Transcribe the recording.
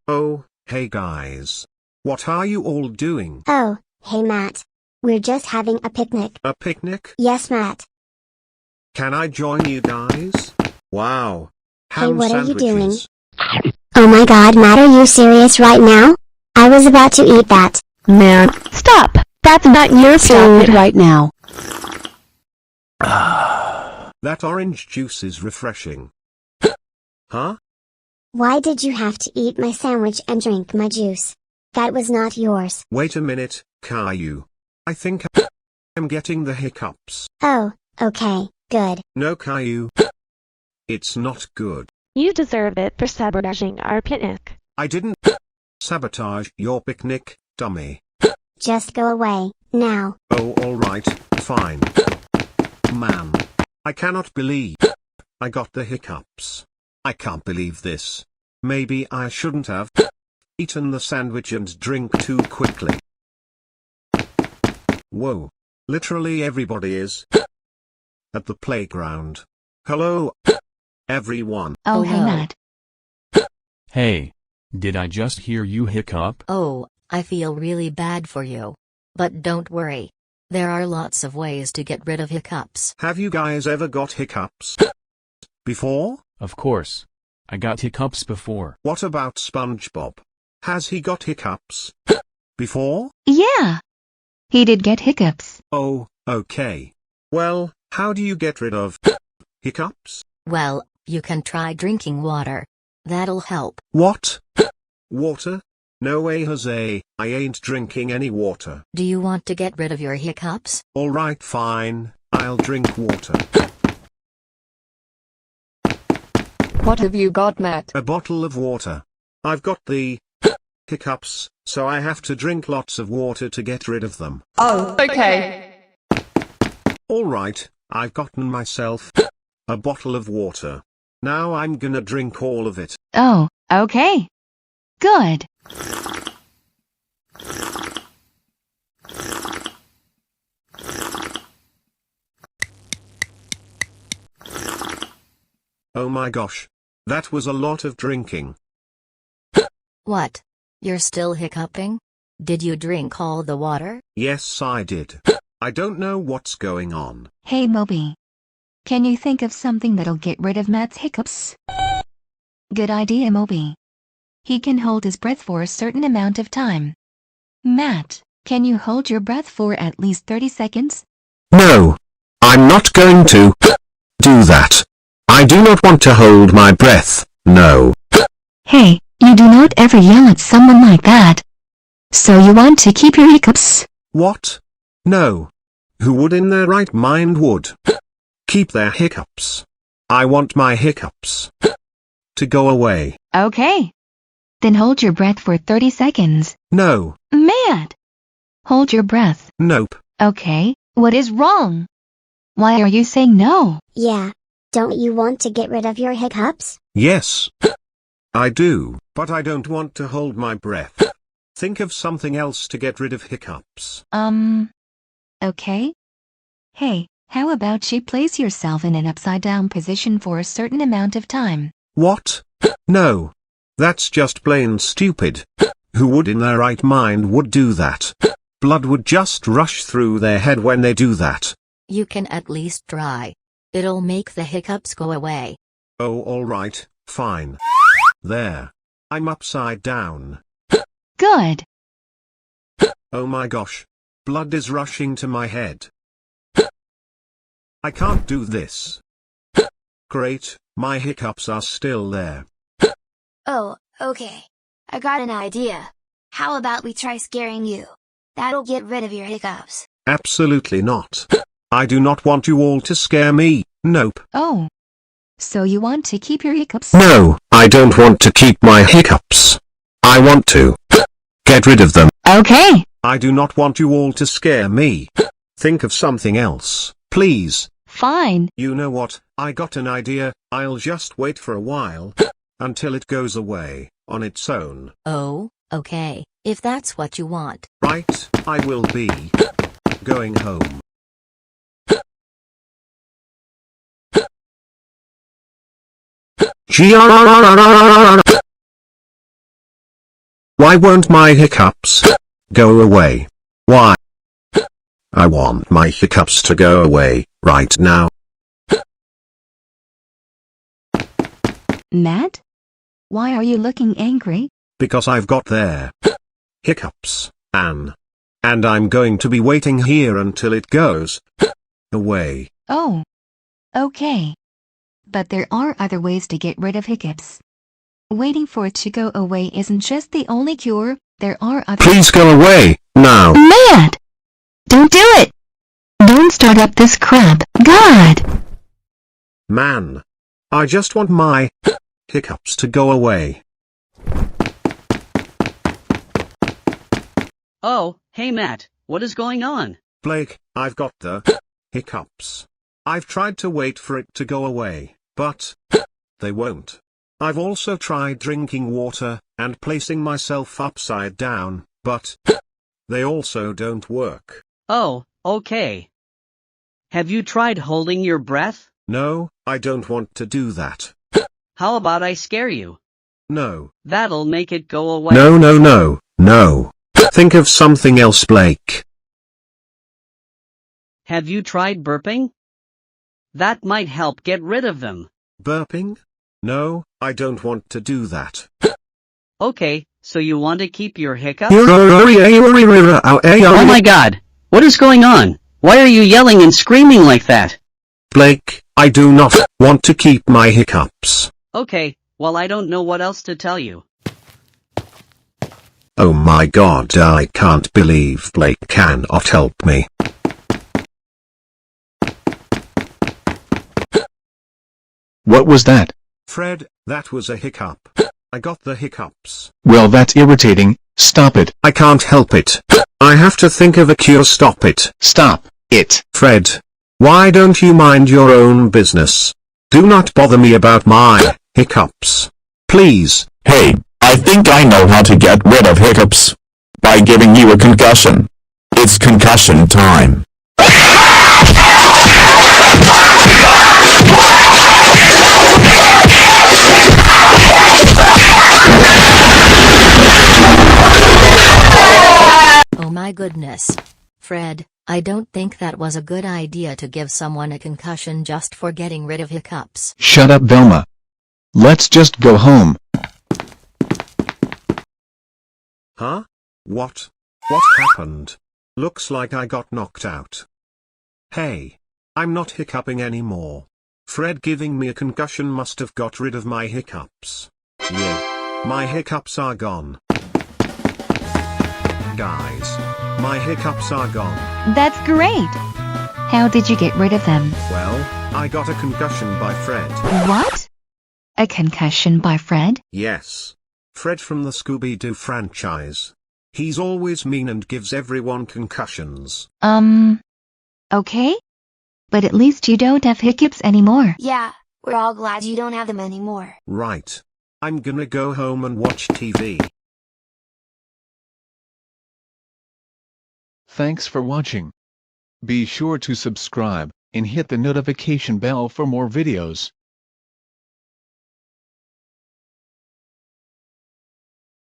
Oh, hey guys. What are you all doing? Oh, hey Matt. We're just having a picnic. A picnic? Yes, Matt. Can I join you guys? Wow. Hey, Ham what are you doing? sandwiches. Oh my god, Matt, are you serious right now? I was about to eat that. Matt, stop! That's not your food right now. That orange juice is refreshing. Huh? Why did you have to eat my sandwich and drink my juice? That was not yours. Wait a minute, Caillou. I think I'm getting the hiccups. Oh, okay, good. No, Caillou. It's not good. You deserve it for sabotaging our picnic. I didn't sabotage your picnic, dummy. Just go away, now. Oh, alright, fine. Man. I cannot believe I got the hiccups. I can't believe this. Maybe I shouldn't have eaten the sandwich and drink too quickly. Whoa. Literally everybody is at the playground. Hello, everyone. Oh, hey no. Matt. Hey, did I just hear you hiccup? Oh, I feel really bad for you. But don't worry. There are lots of ways to get rid of hiccups. Have you guys ever got hiccups before? Of course. I got hiccups before. What about SpongeBob? Has he got hiccups before? Yeah. He did get hiccups. Oh, okay. Well, how do you get rid of hiccups? Well, you can try drinking water. That'll help. What? Water? No way, Jose. I ain't drinking any water. Do you want to get rid of your hiccups? Alright, fine. I'll drink water. What have you got, Matt? A bottle of water. I've got the hiccups, so I have to drink lots of water to get rid of them. Oh, okay. Alright, I've gotten myself a bottle of water. Now I'm gonna drink all of it. Oh, okay. Good. Oh my gosh. That was a lot of drinking. What? You're still hiccuping? Did you drink all the water? Yes, I did. I don't know what's going on. Hey Moby. Can you think of something that'll get rid of Matt's hiccups? Good idea, Moby. He can hold his breath for a certain amount of time. Matt, can you hold your breath for at least 30 seconds? No. I'm not going to do that. I do not want to hold my breath, no. Hey, you do not ever yell at someone like that. So you want to keep your hiccups? What? No. Who would in their right mind would keep their hiccups? I want my hiccups to go away. Okay. Then hold your breath for 30 seconds. No. Matt! Hold your breath. Nope. Okay, what is wrong? Why are you saying no? Yeah. Don't you want to get rid of your hiccups? Yes. I do, but I don't want to hold my breath. Think of something else to get rid of hiccups. Okay. Hey, how about you place yourself in an upside-down position for a certain amount of time? What? No. That's just plain stupid. Who would in their right mind would do that? Blood would just rush through their head when they do that. You can at least try. It'll make the hiccups go away. Oh, alright, fine. There. I'm upside down. Good. Oh my gosh. Blood is rushing to my head. I can't do this. Great, my hiccups are still there. Oh, okay. I got an idea. How about we try scaring you? That'll get rid of your hiccups. Absolutely not. I do not want you all to scare me, nope. Oh. So you want to keep your hiccups? No, I don't want to keep my hiccups. I want to get rid of them. Okay. I do not want you all to scare me. Think of something else, please. Fine. You know what, I got an idea. I'll just wait for a while until it goes away on its own. Oh, okay, if that's what you want. Right, I will be going home. Why won't my hiccups go away? Why? I want my hiccups to go away, right now. Matt? Why are you looking angry? Because I've got their hiccups, and I'm going to be waiting here until it goes away. Oh. Okay. But there are other ways to get rid of hiccups. Waiting for it to go away isn't just the only cure, there are other— Please go away, now. Matt! Don't do it! Don't start up this crap, God! Man. I just want my hiccups to go away. Oh, hey Matt, what is going on? Blake, I've got the hiccups. I've tried to wait for it to go away, but they won't. I've also tried drinking water and placing myself upside down, but they also don't work. Oh, okay. Have you tried holding your breath? No, I don't want to do that. How about I scare you? No. That'll make it go away. No, no, no, no. Think of something else, Blake. Have you tried burping? That might help get rid of them. Burping? No, I don't want to do that. Okay, so you want to keep your hiccups? Oh my God! What is going on? Why are you yelling and screaming like that? Blake, I do not want to keep my hiccups. Okay, well I don't know what else to tell you. Oh my God, I can't believe Blake cannot help me. What was that? Fred, that was a hiccup. I got the hiccups. Well, that's irritating. Stop it. I can't help it. I have to think of a cure. Stop it. Stop it. Fred, why don't you mind your own business? Do not bother me about my hiccups. Please. Hey, I think I know how to get rid of hiccups. By giving you a concussion. It's concussion time. Oh my goodness. Fred, I don't think that was a good idea to give someone a concussion just for getting rid of hiccups. Shut up, Velma. Let's just go home. Huh? What? What happened? Looks like I got knocked out. Hey. I'm not hiccuping anymore. Fred giving me a concussion must have got rid of my hiccups. Yeah. My hiccups are gone. Guys. My hiccups are gone. That's great! How did you get rid of them? Well, I got a concussion by Fred. What? A concussion by Fred? Yes. Fred from the Scooby-Doo franchise. He's always mean and gives everyone concussions. Okay? But at least you don't have hiccups anymore. Yeah, we're all glad you don't have them anymore. Right. I'm gonna go home and watch TV. Thanks for watching. Be sure to subscribe and hit the notification bell for more videos.